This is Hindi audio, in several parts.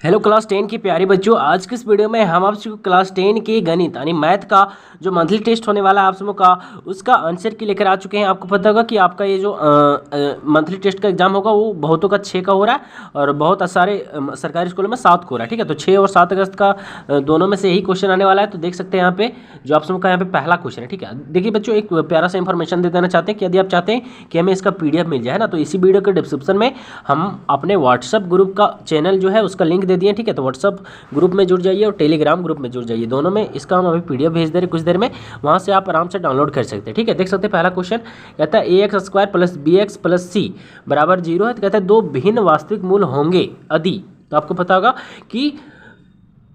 हेलो क्लास 10 की प्यारे बच्चों, आज की इस वीडियो में हम आप सबको क्लास 10 के गणित यानी मैथ का जो मंथली टेस्ट होने वाला है आप सबों का, उसका आंसर की लेकर आ चुके हैं। आपको पता होगा कि आपका ये जो मंथली टेस्ट का एग्जाम होगा वो बहुतों का 6 का हो रहा है और बहुत सारे सरकारी स्कूलों में 7 को हो रहा है। ठीक है, तो 6 और 7 अगस्त का दोनों में से यही क्वेश्चन आने वाला है। तो देख सकते हैं यहाँ पे जो आप सबों का यहाँ पे पहला क्वेश्चन है। ठीक है, देखिए बच्चों, एक प्यारा सा इंफॉर्मेशन दे देना चाहते हैं कि यदि आप चाहते हैं कि हमें इसका PDF मिल जाए ना, तो इसी वीडियो के डिस्क्रिप्शन में हम अपने व्हाट्सअप ग्रुप का चैनल जो है उसका लिंक दे दिए। ठीक है, तो व्हाट्सअप ग्रुप में जुड़ जाइए और टेलीग्राम ग्रुप में जुड़ जाइए, दोनों में इसका हम अभी PDF भेज दे रहे कुछ देर में, वहाँ से आप आराम से डाउनलोड कर सकते हैं। ठीक है, देख सकते हैं पहला क्वेश्चन कहता है ax² + bx + c बराबर 0 है। तो कहता है दो भिन्न वास्तविक मूल होंगे यदि, तो आपको पता होगा कि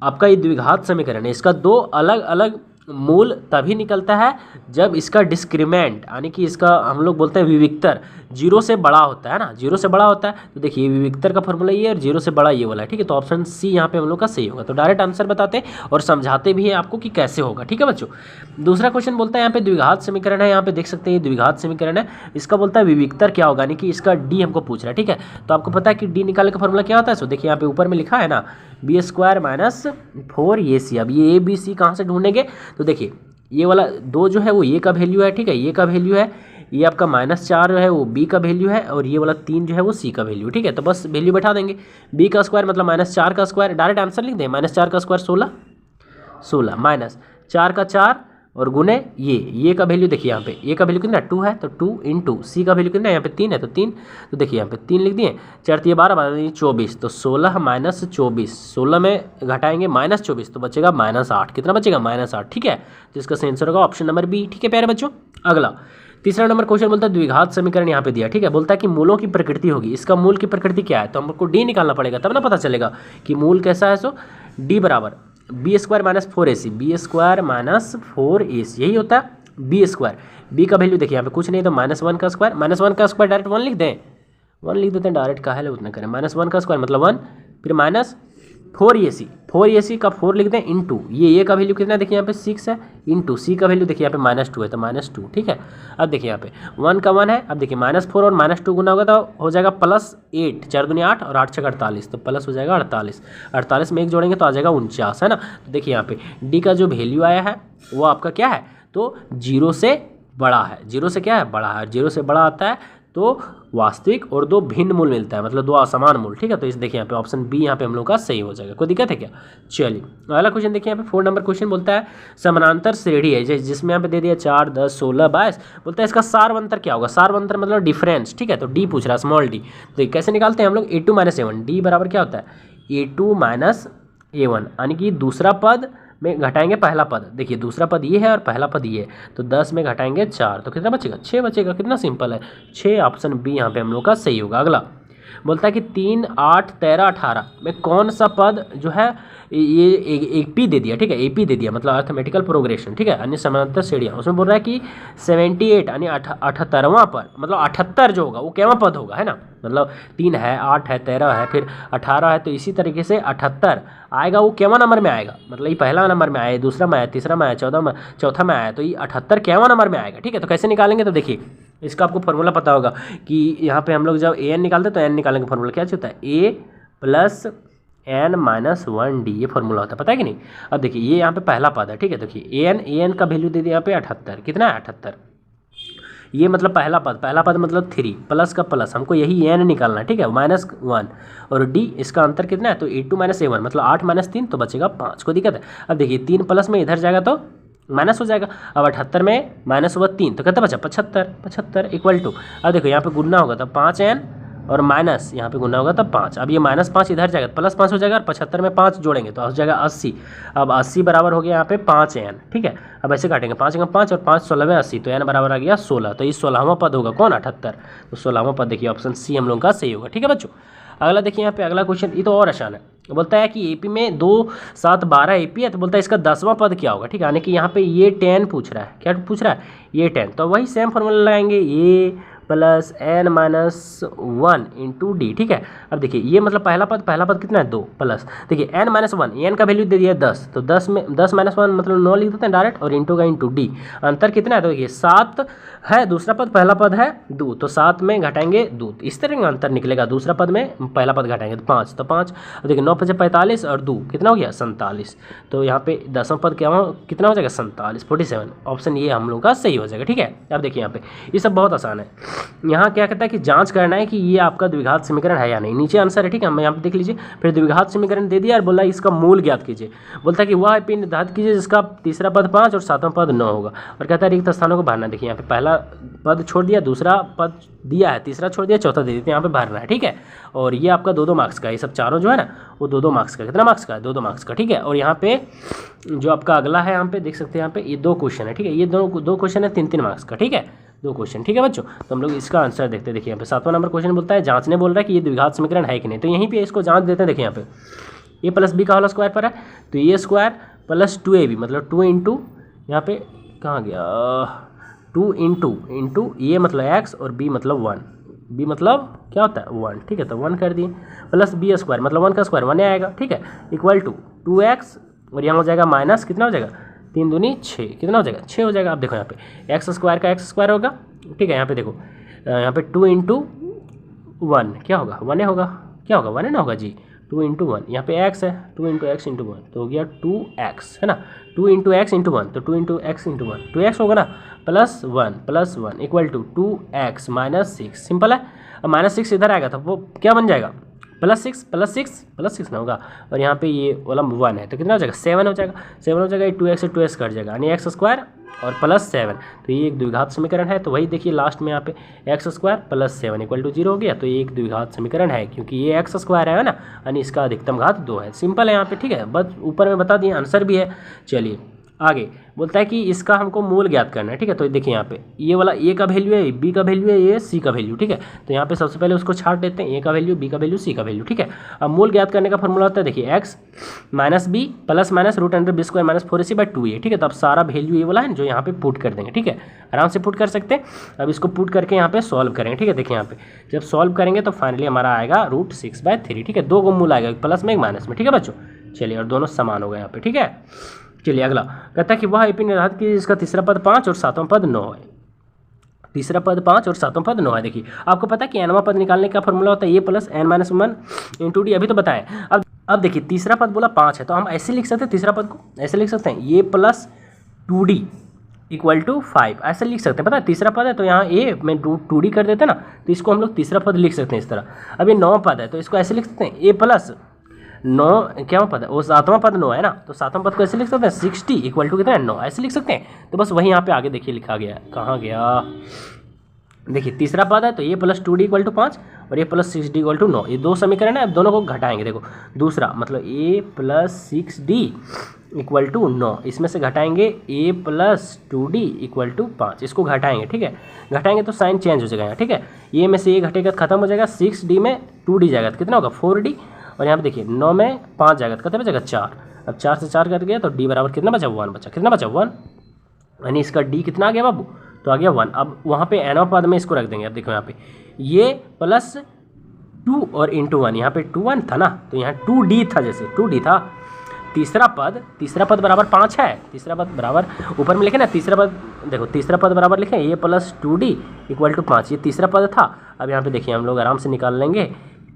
आपका ये द्विघात समीकरण है, इसका दो अलग अलग मूल तभी निकलता है जब इसका डिस्क्रिमेंट यानी कि इसका हम लोग बोलते हैं विविक्तर 0 से बड़ा होता है ना, 0 से बड़ा होता है। तो देखिए विविक्तर का फॉर्मूला ये है और 0 से बड़ा ये वाला है। ठीक है, तो ऑप्शन सी यहाँ पे हम लोग का सही होगा। तो डायरेक्ट आंसर बताते हैं और समझाते भी हैं आपको कि कैसे होगा। ठीक है बच्चों, दूसरा क्वेश्चन बोलता है यहाँ पे द्विघात समीकरण है, यहाँ पे देख सकते हैं ये द्विघात समीकरण है, इसका बोलता है विविक्तर क्या होगा, यानी कि इसका डी हमको पूछ रहा है। ठीक है, तो आपको पता है कि डी निकालने का फॉर्मूला क्या होता है। सो देखिए यहाँ पे ऊपर में लिखा है ना b² - 4ac। अब ये ए बी सी कहाँ से ढूंढेंगे, तो देखिए ये वाला 2 जो है वो ए का वैल्यू है। ठीक है, ये का वैल्यू है, ये आपका -4 है वो बी का वैल्यू है और ये वाला 3 जो है वो सी का वैल्यू। ठीक है, तो बस वैल्यू बैठा देंगे। बी का स्क्वायर मतलब -4 का स्क्वायर, डायरेक्ट आंसर लिख दें। -4 का स्क्वायर 16 माइनस 4 का 4 और गुने ये का वैल्यू देखिए यहाँ पे ए का वैल्यू कितना 2 है, तो 2 × सी का वैल्यू कितना है, यहाँ पे 3 है तो 3। तो देखिए यहाँ पे 3 लिख दिए, 4 × 12 = 24, तो 16 - 24, 16 में घटाएंगे -24 तो बचेगा -8। कितना बचेगा, -8। ठीक है, तो इसका सही आंसर होगा ऑप्शन नंबर बी। ठीक है प्यारे बच्चों, अगला तीसरा नंबर क्वेश्चन बोलता है द्विघात समीकरण यहाँ पे दिया। ठीक है, बोलता है कि मूलों की प्रकृति होगी, इसका मूल की प्रकृति क्या है, तो हमको डी निकालना पड़ेगा तब ना पता चलेगा कि मूल कैसा है। सो डी बराबर b² - 4ac, b² - 4ac यही होता है b²। b का वैल्यू देखिए यहाँ पे कुछ नहीं तो -1 का स्क्वायर, -1 का स्क्वायर डायरेक्ट 1 लिख दें, 1 लिख देते हैं डायरेक्ट, काहे ले उतना करें। -1 का स्क्वायर मतलब 1, फिर -4ac, 4ac का 4 लिख दें इंटू ये का वैल्यू कितना है देखिए यहाँ पे 6 है, इंटू सी का वैल्यू देखिए यहाँ पे -2 है तो -2। ठीक है, अब देखिए यहाँ पे 1 का 1 है, अब देखिए -4 और -2 गुना होगा तो हो जाएगा +8, 4 दूनी 8 और 8 छक 48, तो प्लस हो जाएगा 48, 48 में 1 जोड़ेंगे तो आ जाएगा 49 है ना। तो देखिए यहाँ पे डी का जो वैल्यू आया है वो आपका क्या है, तो 0 से बड़ा है, 0 से क्या है, बड़ा है, 0 से बड़ा आता है तो वास्तविक और दो भिन्न मूल मिलता है, मतलब दो असमान मूल। ठीक है, तो इस देखिए यहाँ पे ऑप्शन बी यहाँ पे हम लोग का सही हो जाएगा। कोई दिक्कत है क्या, चलिए अगला क्वेश्चन देखिए यहाँ पे 4 नंबर क्वेश्चन बोलता है समानांतर श्रेणी है जिसमें यहाँ पे दे दिया 4, 10, 16, 22, बोलता है इसका सारवंतर क्या होगा, सारवंतर मतलब डिफरेंस। ठीक है, तो डी पूछ रहा है, स्मॉल डी। तो कैसे निकालते हैं हम लोग, a2 - a1, डी बराबर क्या होता है a2 - a1, यानी कि दूसरा पद में घटाएंगे पहला पद, देखिए दूसरा पद ये है और पहला पद ये है, तो 10 में घटाएंगे 4 तो कितना बचेगा, 6 बचेगा। कितना सिंपल है, 6, ऑप्शन बी यहाँ पे हम लोग का सही होगा। अगला बोलता है कि 3, 8, 13, 18 में कौन सा पद जो है ये एक पी दे दिया। ठीक है, AP दे दिया मतलब अर्थमेटिकल प्रोग्रेशन। ठीक है, अन्य समानांतर श्रेणियाँ, उसमें बोल रहा है कि 78 यानी 78वां पर मतलब 78 जो होगा वो क्या पद होगा, है ना, मतलब 3 है, 8 है, 13 है, फिर 18 है, तो इसी तरीके से 78 आएगा वो केवा नंबर में आएगा, मतलब ये पहला नंबर में आया, दूसरा में आया, तीसरा में आया, चौथा में आया, तो ये 78 केवा नंबर में आएगा। ठीक है, तो कैसे निकालेंगे, तो देखिए इसका आपको फॉर्मूला पता होगा कि यहाँ पे हम लोग जब an निकालते हैं तो n निकालने का फॉर्मूला क्या होता है, a + n - 1d, ये फॉर्मूला होता है, पता है कि नहीं। अब देखिए ये यहाँ पे पहला पद है। ठीक है, देखिए an का वैल्यू दे दिया यहाँ पे 78, कितना है 78, ये मतलब पहला पद मतलब 3 प्लस का प्लस, हमको यही n निकालना है। ठीक है, -1 और d इसका अंतर कितना है, तो a2 - a1 मतलब 8 - 3 तो बचेगा 5। कोई दिक्कत है, अब देखिए 3 प्लस में इधर जाएगा तो माइनस हो जाएगा, अब 78 में माइनस हुआ 3 तो कितना बचा 75 इक्वल टू, अब देखो यहाँ पे गुना होगा तब 5n और माइनस यहाँ पे गुना होगा तब 5, अब ये -5 इधर जाएगा +5 हो जाएगा और 75 में 5 जोड़ेंगे तो हो जाएगा 80। अब 80 बराबर हो गया यहाँ पे 5n। ठीक है, अब ऐसे काटेंगे 5 × 5 और 5 16 में 80, तो n बराबर आ गया 16, तो ये 16वां पद होगा कौन 78, तो 16वां पद देखिए ऑप्शन सी हम लोगों का सही होगा। ठीक है बच्चों, अगला देखिए यहाँ पे अगला क्वेश्चन, ये तो और आसान है। बोलता है कि AP में 2, 7, 12 AP है, तो बोलता है इसका 10वां पद क्या होगा। ठीक है, यानी कि यहाँ पे ये 10 पूछ रहा है, क्या पूछ रहा है, ये 10, तो वही सेम फॉर्मूला लगाएंगे, a plus n minus one into d, ठीक है। अब देखिए ये मतलब पहला पद कितना है 2 प्लस, देखिए एन माइनस वन, एन का वैल्यू दे दिया 10, तो 10 में 10 माइनस वन मतलब 9 लिख देते हैं डायरेक्ट, और इंटू का इंटू डी। अंतर कितना है, तो देखिए 7 है दूसरा पद, पहला पद है 2, तो 7 में घटाएंगे 2, इस तरह का अंतर निकलेगा। दूसरा पद में पहला पद घटाएंगे तो 5, तो 5, देखिए 9 5 45 और 2 कितना हो गया 47, तो यहाँ पे 10वां पद कितना हो जाएगा 47, 47। ऑप्शन ये हम लोग का सही हो जाएगा, ठीक है। अब देखिए यहाँ पे ये सब बहुत आसान है। यहाँ क्या कहता है कि जांच करना है कि ये आपका द्विघात समीकरण है या नहीं, नीचे आंसर है, ठीक है। हम यहाँ पे देख लीजिए, फिर द्विघात समीकरण दे दिया और बोला इसका मूल ज्ञात कीजिए। बोलता है कि वह पी निर्धारित कीजिए जिसका तीसरा पद 5 और 7वां पद 9 होगा, और कहता है रिक्त स्थानों को भरना। देखिए यहाँ पे पहला पद छोड़ दिया, दूसरा पद दिया है, तीसरा छोड़ दिया, चौथा दे दिया, तो यहाँ पे भरना है, ठीक है। और ये आपका 2-2 मार्क्स का है, ये सब चारों जो है ना वो 2-2 मार्क्स का, कितना मार्क्स का है 2-2 मार्क्स का, ठीक है। और यहाँ पे जो आपका अगला है यहाँ पे देख सकते हैं, यहाँ पे ये 2 क्वेश्चन है, ठीक है। ये दो क्वेश्चन है 3-3 मार्क्स का, ठीक है, 2 क्वेश्चन, ठीक है बच्चों। तो हम लोग इसका आंसर देखते हैं। देखिए यहाँ पे 7वां नंबर क्वेश्चन बोलता है जांचने बोल रहा है कि ये द्विघात समीकरण है कि नहीं, तो यहीं पे इसको जांच देते हैं। देखिए यहाँ पे ए प्लस बी का होल स्क्वायर पर है, तो ए स्क्वायर प्लस 2ab मतलब 2 इंटू, यहाँ पे कहाँ गया 2 इंटू ए मतलब x और b मतलब 1, b मतलब क्या होता है 1, ठीक है, तो 1 कर दिए, प्लस बी स्क्वायर मतलब 1 का स्क्वायर 1 आएगा, ठीक है, इक्वल टू 2x, और यहाँ हो जाएगा माइनस कितना हो जाएगा 3 दूनी 6, कितना हो जाएगा 6 हो जाएगा। अब देखो यहाँ पे एक्स स्क्वायर का एक्स स्क्वायर होगा, ठीक है। यहाँ पे देखो यहाँ पे 2 इंटू 1 क्या होगा 1 होगा, क्या होगा 1 ना होगा जी, 2 इंटू 1, यहाँ पे x है 2 इंटू एक्स इंटू 1, तो हो गया 2x, है ना, 2 इंटू एक्स इंटू 1, तो 2 इंटू एक्स इंटू 1 2x होगा ना, plus 1 equal to 2x minus 6, simple है। अब माइनस 6 इधर आएगा तो वो क्या बन जाएगा प्लस 6 ना होगा, और यहाँ पे ये वाला 1 है तो कितना हो जाएगा 7 हो जाएगा, 7 हो जाएगा, ये 2x से 2x कट जाएगा, यानी एक्स स्क्वायर और प्लस 7, तो ये एक द्विघात समीकरण है। तो वही देखिए लास्ट में यहाँ पे x square plus 7 equal to 0 हो गया, तो ये एक द्विघात समीकरण है क्योंकि ये एक्स स्क्वायर है ना, यानी इसका अधिकतम घात 2 है। सिंपल है यहाँ पे, ठीक है, बस ऊपर में बता दिए, आंसर भी है। चलिए आगे बोलता है कि इसका हमको मूल ज्ञात करना है, ठीक है। तो देखिए यहाँ पे ये वाला ए का वैल्यू है, बी का वैल्यू है, ये सी का वैल्यू, ठीक है। तो यहाँ पे सबसे पहले उसको छाट देते हैं, ए का वैल्यू, बी का वैल्यू, सी का वैल्यू, ठीक है। अब मूल ज्ञात करने का फॉर्मूला होता है, देखिए x minus b plus minus root under b square minus 4ac/2a, ठीक है। तो अब सारा वैल्यू ये वाला है जो यहाँ पे पुट कर देंगे, ठीक है, आराम से पुट कर सकते हैं। अब इसको पुट करके यहाँ पे सॉल्व करेंगे, ठीक है। देखिए यहाँ पे जब सॉल्व करेंगे तो फाइनली हमारा आएगा √6/3, ठीक है, 2 को मूल आएगा, एक प्लस में एक माइनस में, ठीक है बच्चों। चलिए और दोनों समान हो गए यहाँ पे, ठीक है। चलिए अगला कहता है कि वह एपी निर्धारित कीजिए जिसका तीसरा पद 5 और 7वां पद 9 है, तीसरा पद 5 और 7वां पद 9 है। देखिए आपको पता है कि nवां पद निकालने का फॉर्मूला होता है a plus n minus 1 into d, अभी तो बताएं। अब देखिए तीसरा पद बोला 5 है, तो हम ऐसे लिख सकते हैं, तीसरा पद को ऐसे लिख सकते हैं, ए प्लस 2d इक्वल टू 5, ऐसे लिख सकते हैं। पता है तीसरा पद है तो यहाँ ए में 2d कर देते हैं ना, तो इसको हम लोग तीसरा पद लिख सकते हैं इस तरह। अब ये 9वां पद है तो इसको ऐसे लिख सकते हैं, ए प्लस 9 क्या पद है वो 7वां पद 9 है ना, तो 7वां पद को ऐसे लिख सकते हैं 60 इक्वल टू कितना है 9, ऐसे लिख सकते हैं। तो बस वही यहाँ पे आगे देखिए लिखा गया है, कहाँ गया, देखिए तीसरा पद है तो ए प्लस 2d इक्वल टू 5 और ए प्लस 6d इक्वल टू 9, ये 2 समीकरण है। अब दोनों को घटाएंगे, देखो दूसरा मतलब ए प्लस 6d इक्वल टू 9, इसमें से घटाएंगे ए प्लस 2d इक्वल टू 5, इसको घटाएंगे, ठीक है। घटाएंगे तो साइन चेंज हो जाएगा यहाँ, ठीक है। ए में से ए घटेगा खत्म हो जाएगा, 6d में 2d जाएगा तो कितना होगा 4d, और यहाँ पे देखिए 9 में 5 जाएगा तो कितना बचेगा 4, अब 4 से 4 कट गया तो d बराबर कितना बचा 1 बचा, कितना बचा 1, यानी इसका d कितना आ गया बाबू, तो आ गया 1। अब वहाँ पे nवां पद में इसको रख देंगे। अब देखो यहाँ पे ये प्लस 2 और इंटू 1, यहाँ पे 2 1 था ना, तो यहाँ 2d था, जैसे 2d था। तीसरा पद बराबर 5 है, तीसरा पद बराबर ऊपर में लिखे ना, तीसरा पद देखो, तीसरा पद बराबर लिखे ए प्लस 2d इक्वल टू 5, ये तीसरा पद था। अब यहाँ पे देखिए हम लोग आराम से निकाल लेंगे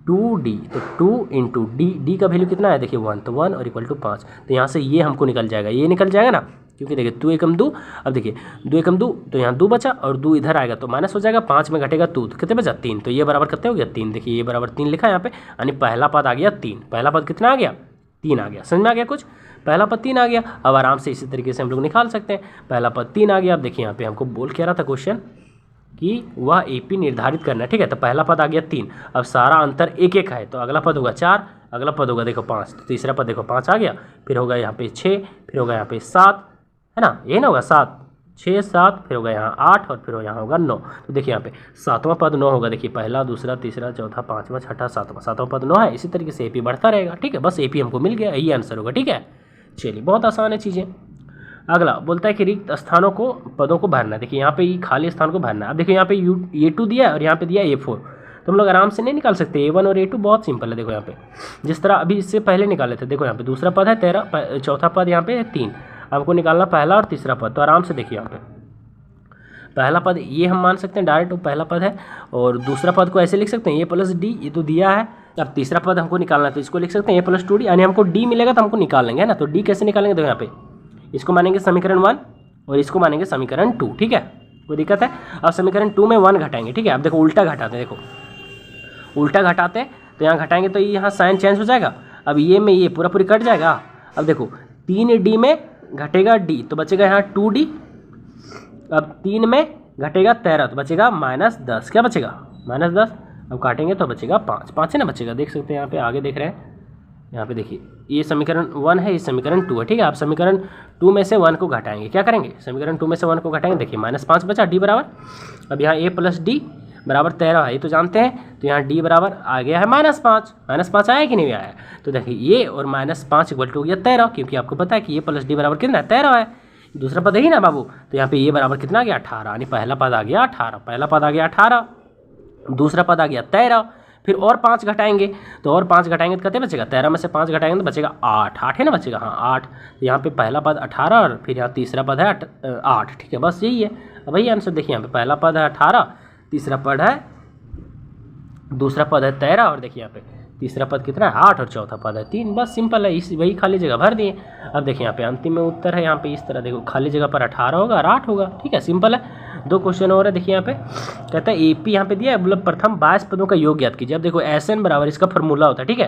2d, तो 2 इंटू डी का वैल्यू कितना है देखिए 1, तो 1 और इक्वल टू 5, तो यहाँ से ये हमको निकल जाएगा, ये निकल जाएगा ना, क्योंकि देखिए 2 एकम 2, अब देखिए 2 एकम 2 तो यहाँ 2 बचा और 2 इधर आएगा तो माइनस हो जाएगा, 5 में घटेगा 2 तो कितने बचा 3, तो ये बराबर कितने हो गया 3, देखिए ये बराबर 3 लिखा है यहाँ पे, यानी पहला पद आ गया 3, पहला पद कितना आ गया 3 आ गया, समझ में आ गया कुछ, पहला पद 3 आ गया। अब आराम से इसी तरीके से हम लोग निकाल सकते हैं, पहला पद 3 आ गया। अब देखिए यहाँ पे हमको बोल क्या रहा था क्वेश्चन कि वह एपी निर्धारित करना है, ठीक है, तो पहला पद आ गया 3, अब सारा अंतर 1 1 है, तो अगला पद होगा 4, अगला पद होगा देखो 5, तो तीसरा पद देखो 5 आ गया, फिर होगा यहाँ पे 6, फिर होगा यहाँ पे 7, है ना, ये ना होगा 7 6 7, फिर होगा यहाँ 8 और फिर यहाँ होगा 9, तो देखिए यहाँ पे 7वां पद 9 होगा, देखिए पहला दूसरा तीसरा चौथा पाँचवा छठा सातवां पद 9 है, इसी तरीके से एपी बढ़ता रहेगा, ठीक है, बस एपी हमको मिल गया, यही आंसर होगा, ठीक है। चलिए बहुत आसान है चीज़ें। अगला बोलता है कि रिक्त स्थानों को पदों को भरना है। देखिए यहाँ पे ये खाली स्थान को भरना है। अब देखिए यहाँ पे A2 दिया है और यहाँ पे दिया A4, तो हम लोग आराम से नहीं निकाल सकते। A1 और A2 बहुत सिंपल है। देखो यहाँ पे जिस तरह अभी इससे पहले निकाले थे, देखो यहाँ पे दूसरा पद है 13, चौथा पद यहाँ पे है 3, हमको निकालना पहला और तीसरा पद। तो आराम से देखिए यहाँ पे पहला पद ये हम मान सकते हैं डायरेक्ट वो पहला पद है, और दूसरा पद को ऐसे लिख सकते हैं A+D, ये तो दिया है। अब तीसरा पद हमको निकालना है तो इसको लिख सकते हैं A+2D, यानी हमको D मिलेगा तो हमको निकाल लेंगे, है ना। तो D कैसे निकालेंगे, तो यहाँ पे इसको मानेंगे समीकरण 1 और इसको मानेंगे समीकरण 2, ठीक है, कोई दिक्कत है। अब समीकरण 2 में 1 घटाएंगे, ठीक है। अब देखो उल्टा घटाते हैं, देखो उल्टा घटाते हैं तो यहाँ घटाएंगे तो ये यहाँ साइन चेंज हो जाएगा। अब ये में ये पूरा पूरी कट जाएगा। अब देखो 3D में घटेगा D तो बचेगा यहाँ 2D। अब 3 में घटेगा 13 तो बचेगा -10, क्या बचेगा -10। अब काटेंगे तो बचेगा 5 है ना बचेगा, देख सकते हैं यहाँ पे आगे देख रहे हैं। यहाँ पे देखिए ये समीकरण 1 है, ये समीकरण 2 है, ठीक है। आप समीकरण 2 में से 1 को घटाएंगे, क्या करेंगे, समीकरण 2 में से 1 को घटाएंगे। देखिए -5 बचा, D बराबर, अब यहाँ A+D बराबर 13 है, ये तो जानते हैं। तो यहाँ D बराबर आ गया है -5 आया कि नहीं आया है। तो देखिए ये और -5 इक्वल टू हो गया 13, क्योंकि आपको पता है कि A+D बराबर कितना है, 13 है। दूसरा पद है ही ना बाबू, तो यहाँ पे ये बराबर कितना आ गया 18, यानी पहला पद आ गया 18, पहला पद आ गया 18, दूसरा पद आ गया 13। फिर और 5 घटाएंगे, तो और 5 घटाएंगे तो कितने बचेगा, 13 में से 5 घटाएंगे तो बचेगा 8 है ना बचेगा, हाँ 8। तो यहाँ पे पहला पद 18 और फिर यहाँ तीसरा पद है 8, ठीक है, बस यही है। अब वही आंसर देखिए, यहाँ पे पहला पद है 18, तीसरा पद है, दूसरा पद है 13 और देखिए यहाँ पे तीसरा पद कितना है 8 और चौथा पद है 3, बस सिंपल है। इस वही खाली जगह भर दिए। अब देखिए यहाँ पे अंतिम में उत्तर है, यहाँ पे इस तरह देखो खाली जगह पर 18 होगा और 8 होगा, ठीक है, सिंपल है। 2 क्वेश्चन और है, देखिए यहाँ पे कहता है AP यहाँ पे दिया है, मतलब प्रथम 22 पदों का योग ज्ञात कीजिए। अब देखो SN बराबर इसका फॉर्मूला होता है, ठीक है,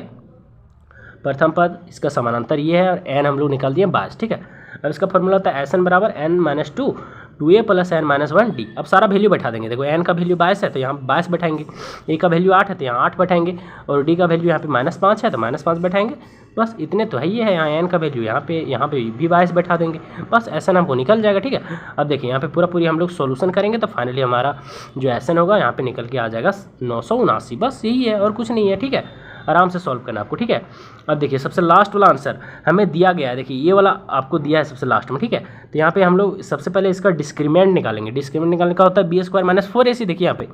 प्रथम पद इसका समानांतर ये है और n हम लोग निकाल दिए 22, ठीक है। अब इसका फॉर्मूला होता है SN बराबर n-2 2a + n-1d। अब सारा वैल्यू बैठा देंगे, देखो n का वैल्यू 22 है तो यहाँ 22 बैठाएंगे, a का वैल्यू 8 है तो यहाँ 8 बैठाएंगे, और d का वैल्यू यहाँ पे -5 है तो -5 बैठाएंगे। बस इतने तो है ही है। यहाँ n का वैल्यू यहाँ पे भी 22 बैठा देंगे, बस SN हमको निकल जाएगा, ठीक है। अब देखिए यहाँ पे पूरी हम लोग सॉल्यूशन करेंगे तो फाइनली हमारा जो SN होगा यहाँ पे निकल के आ जाएगा 979, बस यही है और कुछ नहीं है, ठीक है। आराम से सॉल्व करना आपको, ठीक है। अब देखिए सबसे लास्ट वाला आंसर हमें दिया गया है, देखिए ये वाला आपको दिया है सबसे लास्ट में, ठीक है। तो यहाँ पे हम लोग सबसे पहले इसका डिस्क्रिमिनेंट निकालेंगे। डिस्क्रिमिनेंट निकालने का होता है b² - 4ac, देखिए यहाँ पे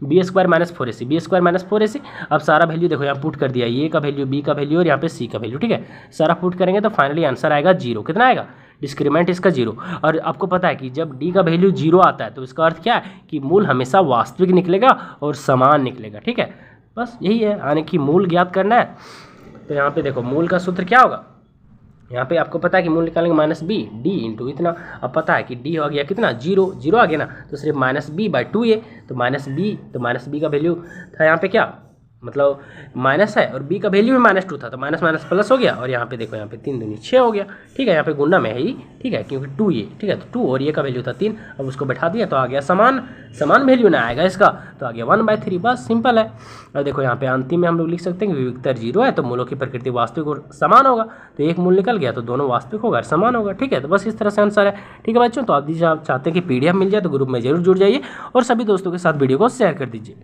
b² - 4ac। अब सारा वैल्यू देखो यहाँ पुट कर दिया, ए का वैल्यू, बी का वैल्यू और यहाँ पे सी का वैल्यू, ठीक है। सारा पुट करेंगे तो फाइनली आंसर आएगा 0। कितना आएगा, डिस्क्रिमिनेंट इसका 0। और आपको पता है कि जब d का वैल्यू 0 आता है तो इसका अर्थ क्या है कि मूल हमेशा वास्तविक निकलेगा और समान निकलेगा, ठीक है। बस यही है, यानी कि मूल ज्ञात करना है। तो यहाँ पे देखो मूल का सूत्र क्या होगा, यहाँ पे आपको पता है कि मूल निकालेंगे -b d इंटू इतना। अब पता है कि d हो गया कितना 0 आ गया ना, तो सिर्फ -b/2a, तो -b का वैल्यू था यहाँ पे क्या, मतलब माइनस है, और b का वैल्यू भी -2 था तो माइनस प्लस हो गया, और यहाँ पे देखो यहाँ पे 3 दूनी 6 हो गया, ठीक है। यहाँ पे गुना में है ही, ठीक है, क्योंकि 2a, ठीक है, तो 2 और ये का वैल्यू था 3, अब उसको बैठा दिया तो आ गया समान वैल्यू ना आएगा इसका, तो आ गया 1/3, बस सिंपल है। अब देखो यहाँ पे अंतिम में हम लोग लिख सकते हैं कि विविक्तर 0 है तो मूलों की प्रकृति वास्तविक और समान होगा, तो एक मूल निकल गया तो दोनों वास्तविक होगा और समान होगा, ठीक है। तो बस इस तरह से आंसर है, ठीक है बच्चों। तो आप चाहते हैं कि PDF मिल जाए तो ग्रुप में जरूर जुड़ जाइए और सभी दोस्तों के साथ वीडियो को शेयर कर दीजिए।